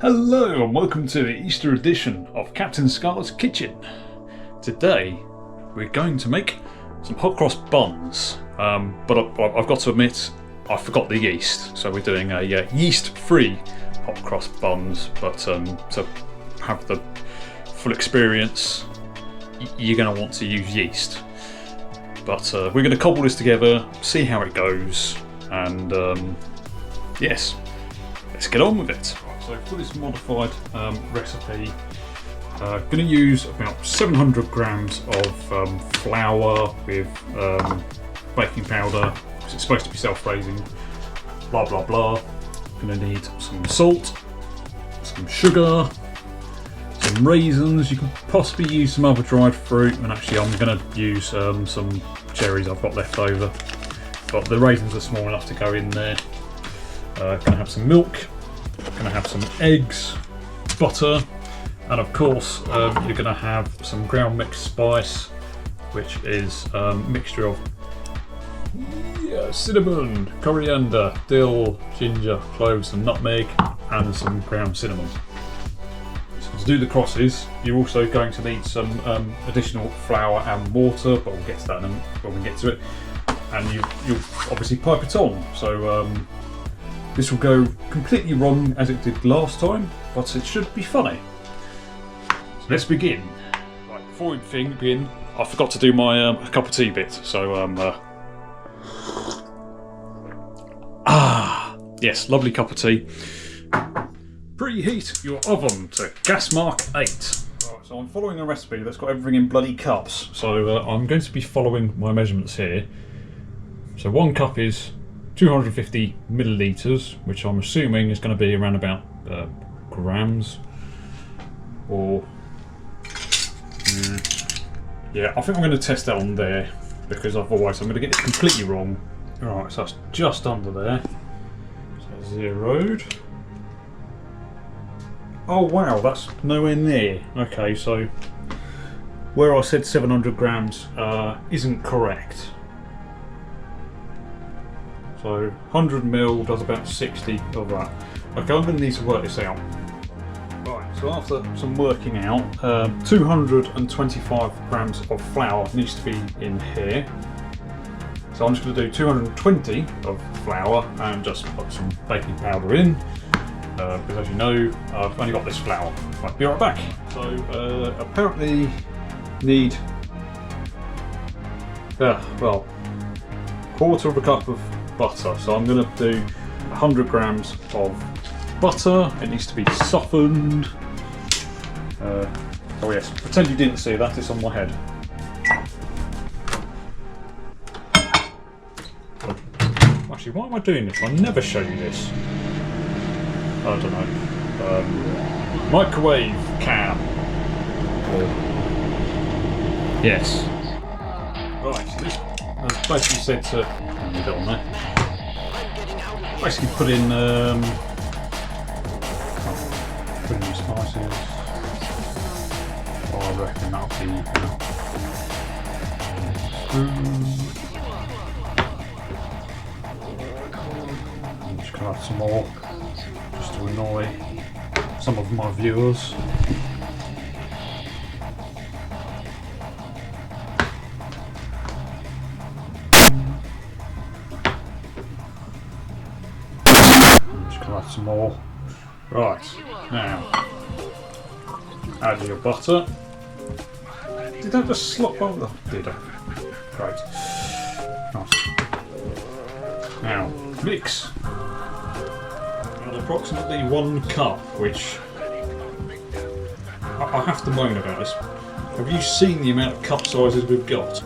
Hello and welcome to the Easter edition of Captain Scarlet's Kitchen. Today we're going to make some hot cross buns, but I've got to admit I forgot the yeast, so we're doing a yeast-free hot cross buns, but to have the full experience you're going to want to use yeast. But we're going to cobble this together, see how it goes, and yes, let's get on with it. So for this modified recipe, I'm going to use about 700 grams of flour with baking powder, because it's supposed to be self-raising, blah blah blah. Going to need some salt, some sugar, some raisins. You can possibly use some other dried fruit, and actually I'm going to use some cherries I've got left over, but the raisins are small enough to go in there. Going to have some milk. Going to have some eggs, butter, and of course you're going to have some ground mixed spice, which is a mixture of cinnamon, coriander, dill, ginger, cloves and nutmeg, and some ground cinnamon. So to do the crosses you're also going to need some additional flour and water, but we'll get to that when we get to it. And you'll obviously pipe it on, so this will go completely wrong as it did last time, but it should be funny. So let's begin. Right, before we begin, I forgot to do my cup of tea bit. So yes, lovely cup of tea. Preheat your oven to gas mark 8. Right, so I'm following a recipe that's got everything in bloody cups. So I'm going to be following my measurements here. So 1 cup is 250 millilitres, which I'm assuming is going to be around about grams, or yeah, I think I'm going to test that on there, because otherwise I'm going to get it completely wrong. Right, so that's just under there, so zeroed. Oh wow, that's nowhere near. Okay, so where I said 700 grams isn't correct. So 100ml does about 60 of that. Okay, I'm going to need to work this out. Right, so after some working out, 225 grams of flour needs to be in here. So I'm just going to do 220 of flour and just put some baking powder in, because as you know, I've only got this flour. Right, be right back. So apparently need, well, 1/4 cup of butter, so I'm going to do 100 grams of butter. It needs to be softened. Oh yes, pretend you didn't see that, it's on my head. Actually, why am I doing this? I never show you this. I don't know. Microwave can. Yes. Right, so this is basically said to get on there. Basically put in your spices. Oh, I reckon that'll be I'm just gonna add some more, just to annoy some of my viewers. Add some more. Right, now add your butter. Did I just slop over? Did I? Great. Nice. Now mix. Add approximately 1 cup, which I have to moan about this. Have you seen the amount of cup sizes we've got?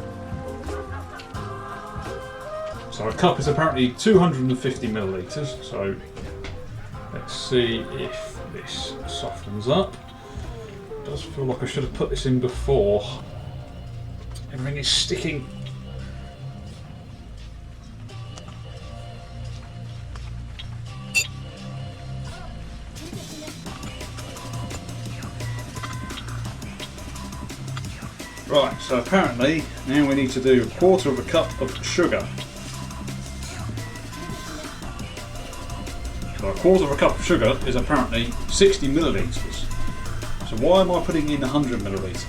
So a cup is apparently 250 millilitres, so let's see if this softens up. It does feel like I should have put this in before. Everything is sticking. Right, so apparently now we need to do 1/4 cup of sugar. So a quarter of a cup of sugar is apparently 60 millilitres. So why am I putting in 100 millilitres?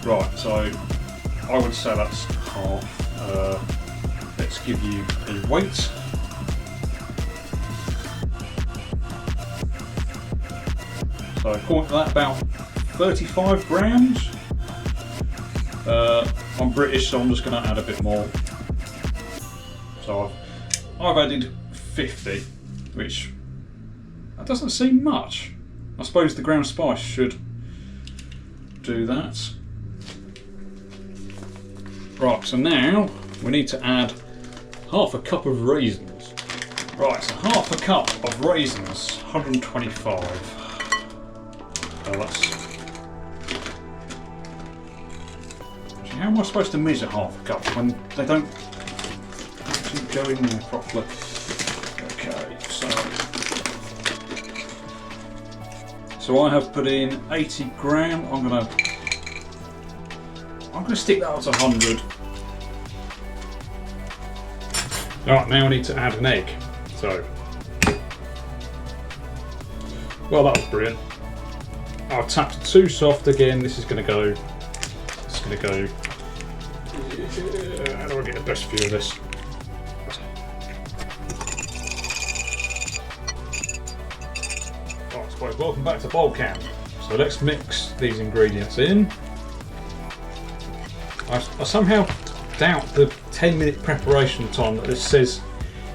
Right, so I would say that's half. Let's give you a weight. So according to that, about 35 grams. I'm British, so I'm just going to add a bit more. So I've added 50, which that doesn't seem much. I suppose the ground spice should do that. Right, so now we need to add half a cup of raisins. Right, so half a cup of raisins, 125. How am I supposed to measure half a cup when they don't actually go in there properly? Okay, so I have put in 80 gram. I'm gonna stick that up to 100. Alright, now I need to add an egg. So, well, that was brilliant. I've tapped too soft again. This is going to go. It's going to go. How do I get the best view of this? Right, I suppose welcome back to Bowl Camp. So let's mix these ingredients in. I somehow doubt the 10-minute preparation time that this says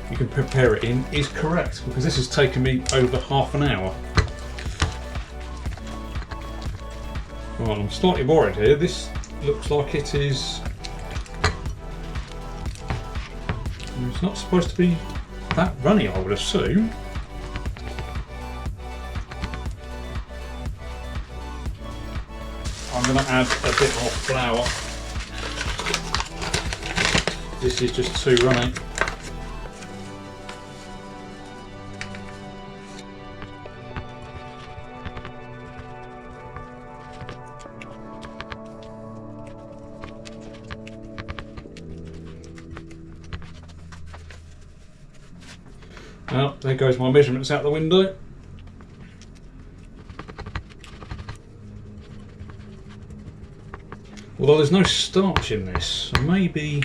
you can prepare it in is correct, because this has taken me over half an hour. Well, I'm slightly worried here. This looks like it is. It's not supposed to be that runny, I would assume. I'm going to add a bit more flour. This is just too runny. Well, there goes my measurements out the window. Although there's no starch in this, so maybe...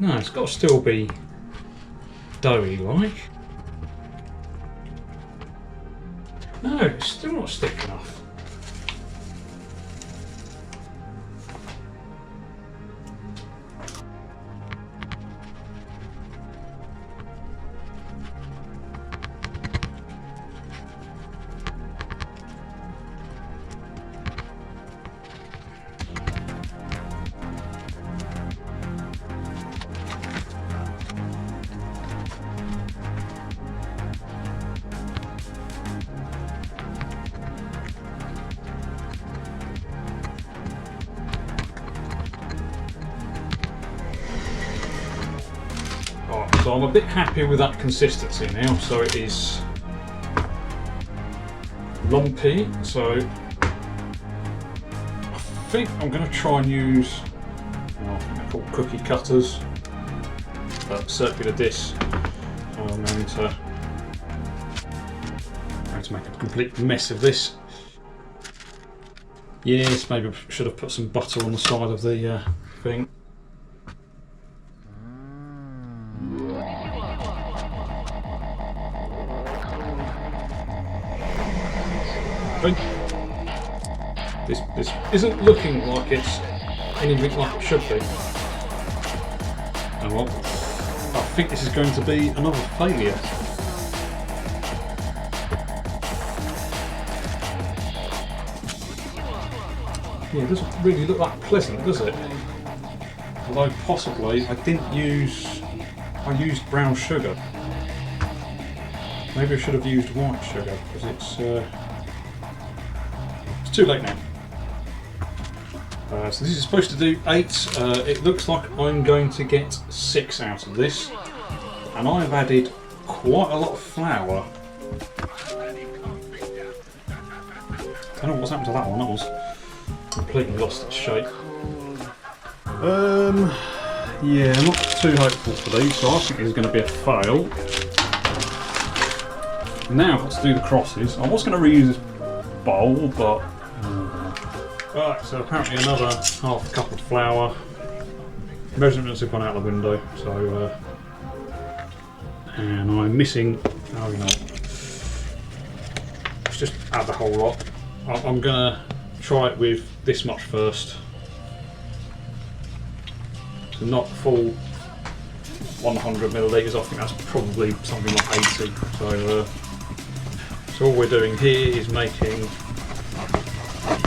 No, it's got to still be doughy-like. No, it's still not thick enough. So I'm a bit happy with that consistency now, so it is lumpy, so I think I'm going to try and use, I think they're called cookie cutters, circular disc. So I'm going to make a complete mess of this. Yes, maybe I should have put some butter on the side of the thing. This isn't looking like it's anything like it should be. Oh well, I think this is going to be another failure. Yeah, it doesn't really look that pleasant, does it? Although possibly I used brown sugar. Maybe I should have used white sugar, because it's too late now. So this is supposed to do 8. It looks like I'm going to get 6 out of this, and I've added quite a lot of flour. I don't know what's happened to that one. That was completely lost its shape. Yeah, I'm not too hopeful for these, so I think this is going to be a fail. Now I've got to do the crosses. I was going to reuse this bowl, but... Right, so apparently another half a cup of flour. Measurements have gone out the window, so... and I'm missing... Oh, you know. Let's just add the whole lot. I'm going to try it with this much first. So not full 100 millilitres, I think that's probably something like 80. So all we're doing here is making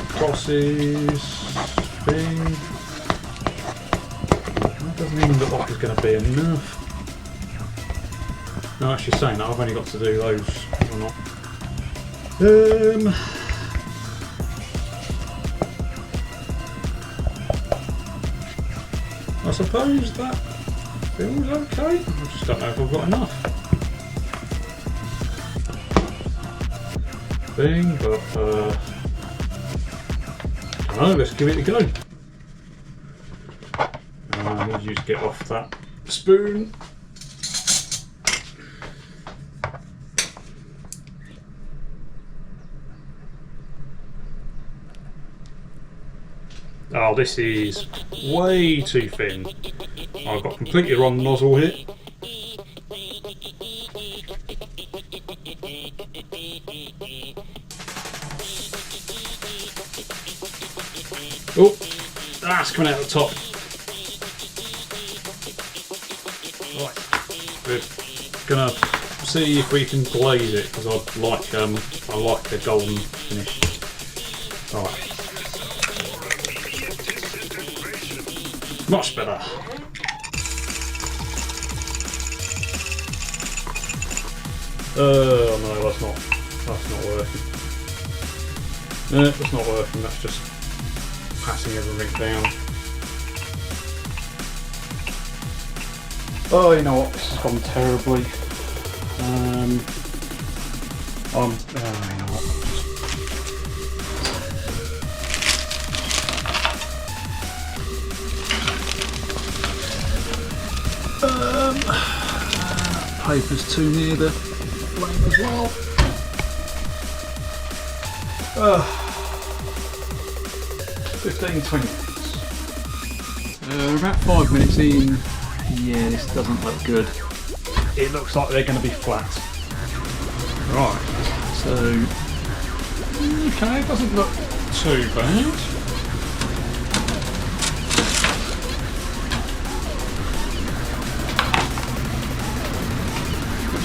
crosses thing. That doesn't even look like it's going to be enough. No, actually saying that, I've only got to do those or not. I suppose that feels okay. I just don't know if I've got enough thing, but I don't know, let's give it a go. I need you to get off that spoon. Oh, this is way too thin. I've got completely wrong nozzle here. Oh, that's coming out the top. Right, we're gonna see if we can glaze it because I like a golden finish. Right. Much better. Oh no, that's not working. No, that's not working, that's just passing everything down. Oh, you know what, this has gone terribly. Oh, you know what. Paper's too near the flame as well. 15-20 minutes. About 5 minutes in. Yeah, this doesn't look good. It looks like they're going to be flat. Right, so okay, it doesn't look too bad.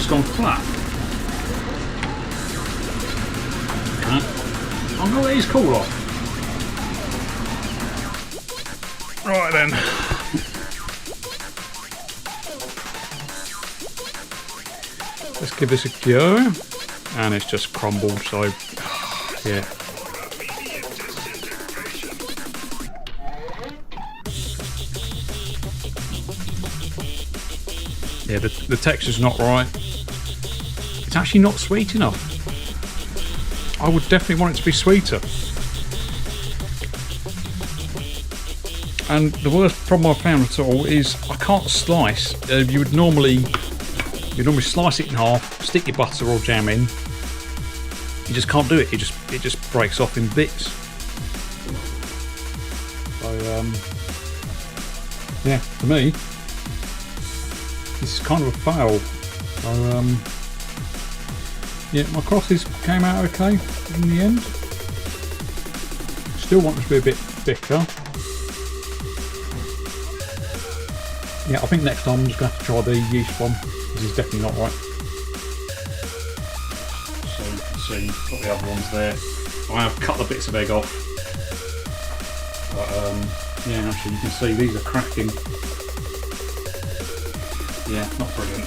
Gone flat. Okay. I'm going to let these cool off. Right then. Let's give this a go. And it's just crumbled, so yeah. Yeah, the texture's not right. It's actually not sweet enough. I would definitely want it to be sweeter. And the worst problem I've found at all is I can't slice. You'd normally slice it in half, stick your butter or jam in. You just can't do it. It just breaks off in bits. So yeah, for me, this is kind of a fail. So yeah, my crosses came out okay in the end. Still want them to be a bit thicker. Yeah, I think next time I'm just going to have to try the yeast one. This is definitely not right. So you can see, got the other ones there. I have cut the bits of egg off. But yeah, actually you can see these are cracking. Yeah, not brilliant.